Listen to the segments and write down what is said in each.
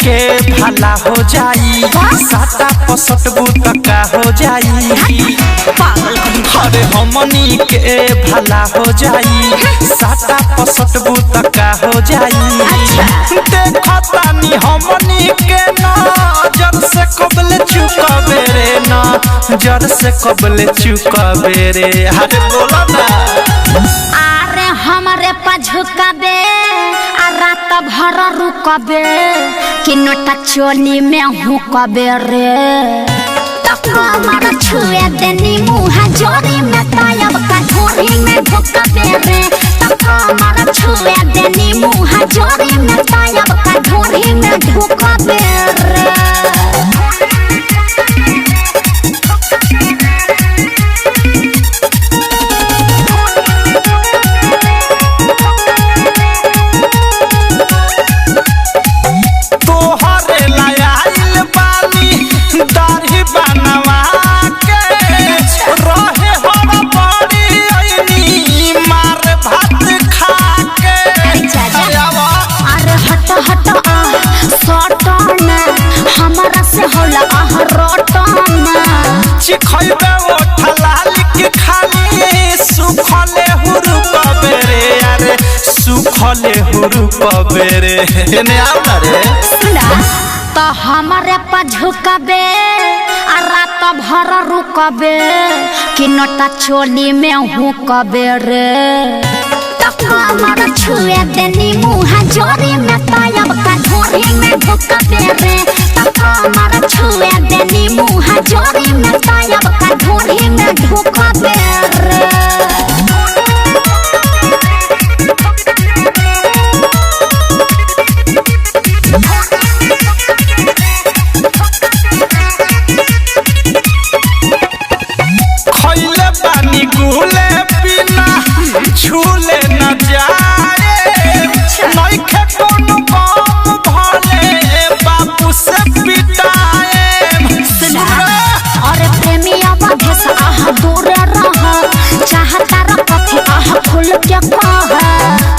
के भला हो जाई साटा पसट बुतका हो जाई अरे हमनी के भला हो जाई साटा पसट बुतका हो जाई देखो तानी हमनी के नजर से कबले चुकाबे रे नजर से कबले चुकाबे रे अरे बोला ना अरे हमारे पझुकाबे आ रात भर रुकबे कि नोटा चोली में हुकबे रे हमारा छुए देनी मुँह जोरी में तायब का ढोरी में ढुकबे रे हमारा छुए देनी मुँह जोरी में तायब का ढोरी में ढुकबे रे हमारा से होला चिखैबे ओठला लिख खाली सुखले हुरु कबेरे अरे सुखले हुरु कबेरे ने आउला रे सुना तो हमारे पझुकबे आ रात भर रुकबे कि नोटा चोली में हुकबे रे हमारा छुए देनी मुँह जोरी में तायब का ढोरी में ढुकबे रे हमारा छुए देनी मुँह जोरी में तायब का ढोरी में ढुकबे रे खइले पानी गुले बिना छूले न जाए नइखे कोनो काम भले बाबू से पिटाए अरे प्रेमिया बधेस आह दूर रह चाहता र कथे आह खुल के कह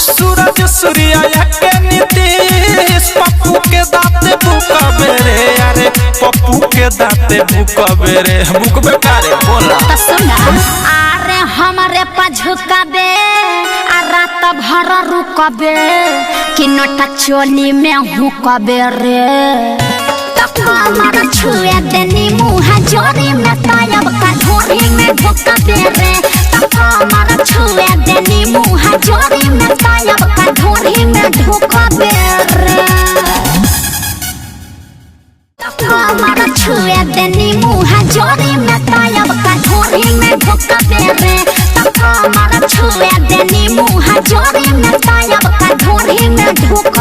सूरज सूर्या के नीतीश पप्पू के दाते भूकबे रे अरे पप्पू के दाते भूकबे रे भूकबे कारे बोला त सुना अरे हमारे पझुकबे आ रात भर रुकबे कि नोटा चोली में हुकबे रे हमारा छुए देनी मुँह जोरी में तायब का ढोरी में ढुकबे रे हमारा छुए देनी मुँह जोरी में तायब का ढोरी में ढुकबे रे हमारा छुए देनी मुँह जोरी में तायब का ढोरी में ढुकबे रे हमारा छुए देनी मुँह जोरी में तायब का ढोरी में ढुक